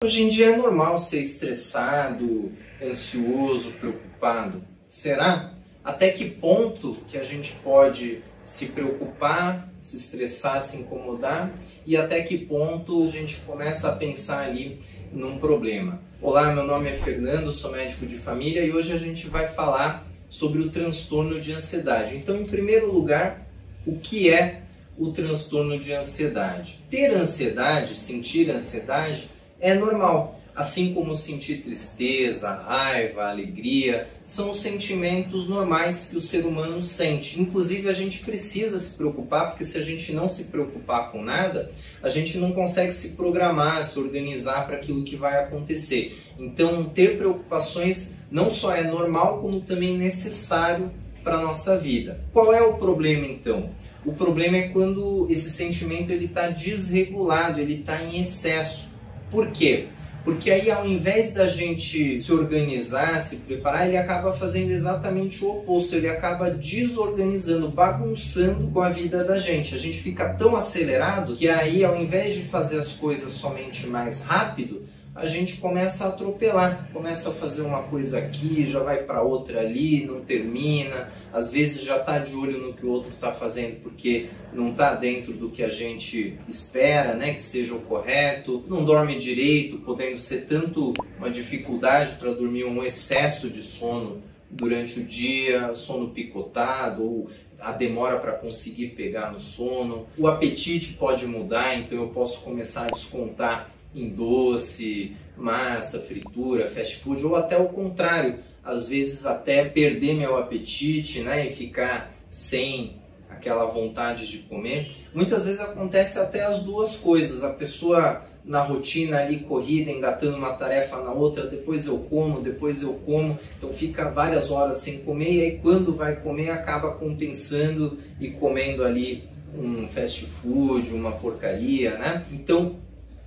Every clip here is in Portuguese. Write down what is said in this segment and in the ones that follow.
Hoje em dia é normal ser estressado, ansioso, preocupado. Será? Até que ponto que a gente pode se preocupar, se estressar, se incomodar e até que ponto a gente começa a pensar ali num problema? Olá, meu nome é Fernando, sou médico de família e hoje a gente vai falar sobre o transtorno de ansiedade. Então, em primeiro lugar, o que é o transtorno de ansiedade? Ter ansiedade, sentir ansiedade, é normal, assim como sentir tristeza, raiva, alegria, são os sentimentos normais que o ser humano sente. Inclusive a gente precisa se preocupar, porque se a gente não se preocupar com nada, a gente não consegue se programar, se organizar para aquilo que vai acontecer. Então ter preocupações não só é normal, como também necessário para a nossa vida. Qual é o problema então? O problema é quando esse sentimento está desregulado, ele está em excesso. Por quê? Porque aí ao invés da gente se organizar, se preparar, ele acaba fazendo exatamente o oposto, ele acaba desorganizando, bagunçando com a vida da gente. A gente fica tão acelerado que aí ao invés de fazer as coisas somente mais rápido, a gente começa a atropelar, começa a fazer uma coisa aqui, já vai para outra ali, não termina, às vezes já está de olho no que o outro está fazendo porque não está dentro do que a gente espera, né, que seja o correto, não dorme direito, podendo ser tanto uma dificuldade para dormir, um excesso de sono durante o dia, sono picotado ou a demora para conseguir pegar no sono. O apetite pode mudar, então eu posso começar a descontar em doce, massa, fritura, fast food, ou até o contrário, às vezes até perder meu apetite, né, e ficar sem aquela vontade de comer. Muitas vezes acontece até as duas coisas, a pessoa na rotina ali corrida, engatando uma tarefa na outra, depois eu como, então fica várias horas sem comer e aí quando vai comer acaba compensando e comendo ali um fast food, uma porcaria, né? Então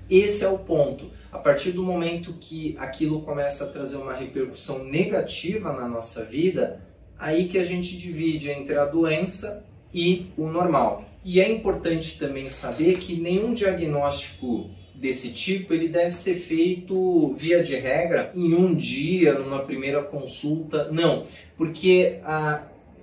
esse é o ponto. A partir do momento que aquilo começa a trazer uma repercussão negativa na nossa vida, aí que a gente divide entre a doença e o normal. E é importante também saber que nenhum diagnóstico desse tipo ele deve ser feito via de regra em um dia, numa primeira consulta, não. Porque,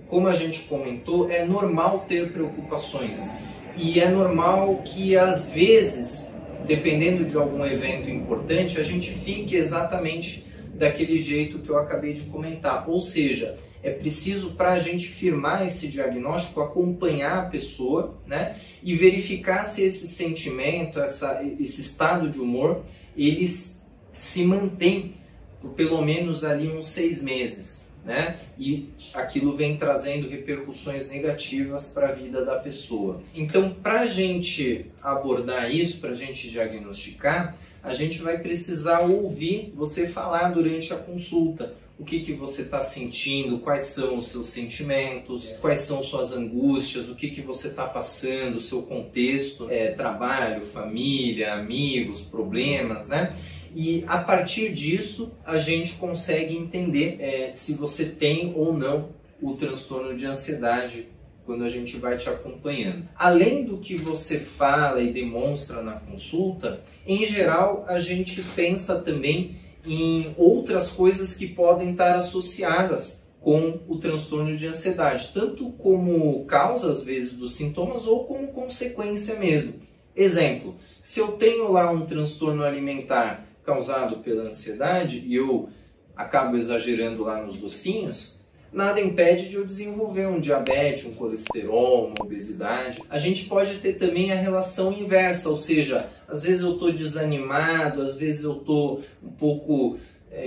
como a gente comentou, é normal ter preocupações. E é normal que às vezes, dependendo de algum evento importante, a gente fique exatamente daquele jeito que eu acabei de comentar. Ou seja, é preciso, para a gente firmar esse diagnóstico, acompanhar a pessoa, né, e verificar se esse sentimento, esse estado de humor, eles se mantém por pelo menos ali uns 6 meses. Né? E aquilo vem trazendo repercussões negativas para a vida da pessoa. Então, para a gente abordar isso, para a gente diagnosticar, a gente vai precisar ouvir você falar durante a consulta. O que você está sentindo, quais são os seus sentimentos, quais são suas angústias, o que você está passando, o seu contexto, trabalho, família, amigos, problemas, né? E a partir disso a gente consegue entender se você tem ou não o transtorno de ansiedade quando a gente vai te acompanhando. Além do que você fala e demonstra na consulta, em geral a gente pensa também em outras coisas que podem estar associadas com o transtorno de ansiedade, tanto como causa às vezes dos sintomas ou como consequência mesmo. Exemplo, se eu tenho lá um transtorno alimentar causado pela ansiedade e eu acabo exagerando lá nos docinhos, nada impede de eu desenvolver um diabetes, um colesterol, uma obesidade. A gente pode ter também a relação inversa, ou seja, às vezes eu estou desanimado, às vezes eu estou um pouco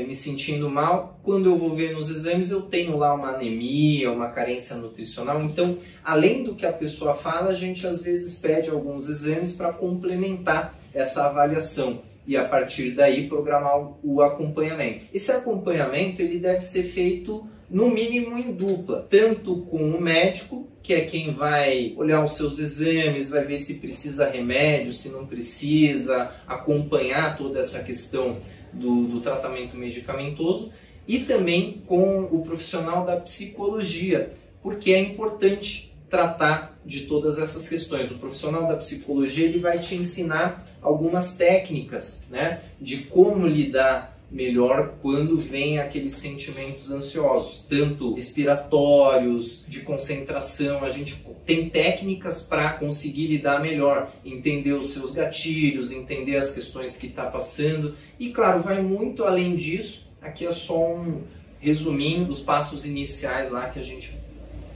me sentindo mal, quando eu vou ver nos exames eu tenho lá uma anemia, uma carência nutricional. Então, além do que a pessoa fala, a gente às vezes pede alguns exames para complementar essa avaliação e a partir daí programar o acompanhamento. Esse acompanhamento ele deve ser feito no mínimo em dupla, tanto com o médico, que é quem vai olhar os seus exames, vai ver se precisa remédio, se não precisa, acompanhar toda essa questão do tratamento medicamentoso, e também com o profissional da psicologia, porque é importante tratar de todas essas questões. O profissional da psicologia ele vai te ensinar algumas técnicas, né, de como lidar melhor quando vem aqueles sentimentos ansiosos, tanto respiratórios, de concentração. A gente tem técnicas para conseguir lidar melhor, entender os seus gatilhos, entender as questões que está passando e, claro, vai muito além disso. Aqui é só um resuminho dos passos iniciais lá que a gente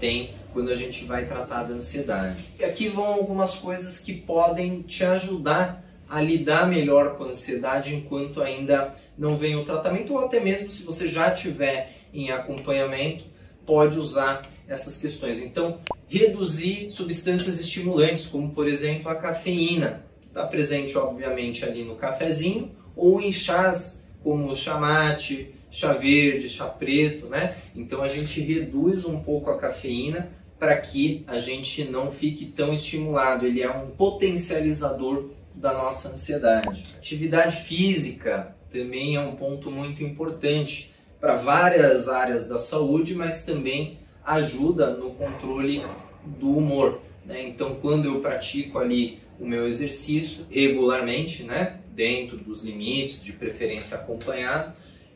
tem quando a gente vai tratar da ansiedade. E aqui vão algumas coisas que podem te ajudar a lidar melhor com a ansiedade enquanto ainda não vem o tratamento, ou até mesmo se você já estiver em acompanhamento, pode usar essas questões. Então, reduzir substâncias estimulantes, como por exemplo a cafeína, que está presente obviamente ali no cafezinho, ou em chás como o chá mate, chá verde, chá preto, né? Então a gente reduz um pouco a cafeína para que a gente não fique tão estimulado. Ele é um potencializador da nossa ansiedade. Atividade física também é um ponto muito importante para várias áreas da saúde, mas também ajuda no controle do humor, né? Então, quando eu pratico ali o meu exercício regularmente, né, dentro dos limites, de preferência acompanhado,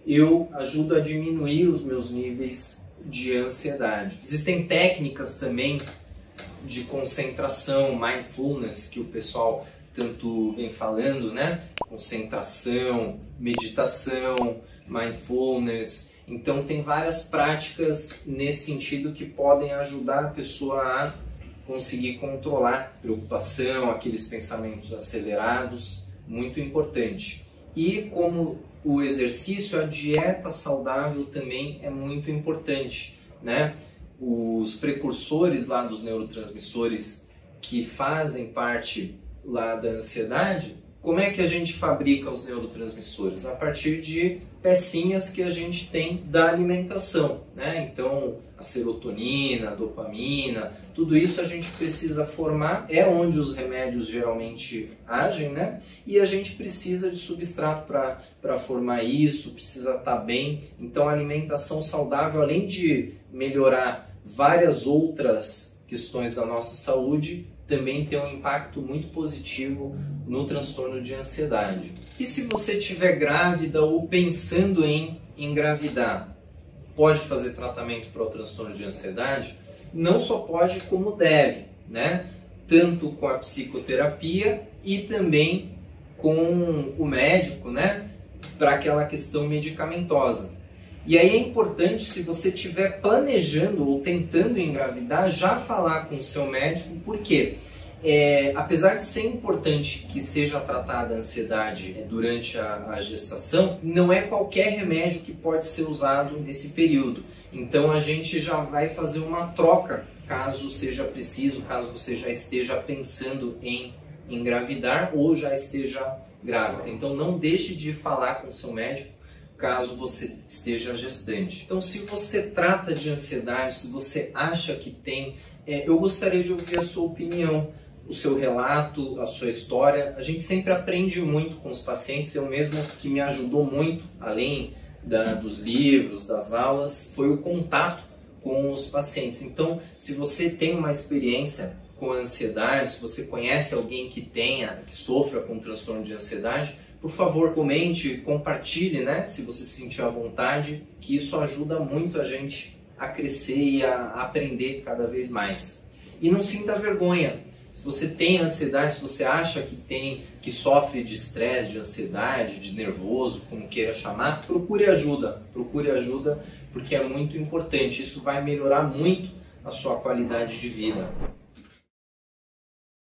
eu ajudo a diminuir os meus níveis de ansiedade. Existem técnicas também de concentração, mindfulness, que o pessoal tanto vem falando, né? Concentração, meditação, mindfulness. Então tem várias práticas nesse sentido que podem ajudar a pessoa a conseguir controlar a preocupação, aqueles pensamentos acelerados, muito importante. E como o exercício, a dieta saudável também é muito importante, né? Os precursores lá dos neurotransmissores que fazem parte lá da ansiedade, como é que a gente fabrica os neurotransmissores? A partir de pecinhas que a gente tem da alimentação, né? Então, a serotonina, a dopamina, tudo isso a gente precisa formar, é onde os remédios geralmente agem, né? E a gente precisa de substrato para formar isso, precisa estar bem. Então, a alimentação saudável, além de melhorar várias outras questões da nossa saúde, também tem um impacto muito positivo no transtorno de ansiedade. E se você estiver grávida ou pensando em engravidar, pode fazer tratamento para o transtorno de ansiedade? Não só pode, como deve, né? Tanto com a psicoterapia e também com o médico, né? Para aquela questão medicamentosa. E aí é importante, se você estiver planejando ou tentando engravidar, já falar com o seu médico, porque apesar de ser importante que seja tratada a ansiedade durante a gestação, não é qualquer remédio que pode ser usado nesse período. Então a gente já vai fazer uma troca, caso seja preciso, caso você já esteja pensando em engravidar ou já esteja grávida. Então não deixe de falar com o seu médico caso você esteja gestante. Então, se você trata de ansiedade, se você acha que tem, eu gostaria de ouvir a sua opinião, o seu relato, a sua história. A gente sempre aprende muito com os pacientes, eu mesmo que me ajudou muito, além dos livros, das aulas, foi o contato com os pacientes. Então, se você tem uma experiência com ansiedade, se você conhece alguém que sofra com transtorno de ansiedade, por favor, comente, compartilhe, né, se você se sentir à vontade, que isso ajuda muito a gente a crescer e a aprender cada vez mais. E não sinta vergonha. Se você tem ansiedade, se você acha que sofre de estresse, de ansiedade, de nervoso, como queira chamar, procure ajuda, porque é muito importante. Isso vai melhorar muito a sua qualidade de vida.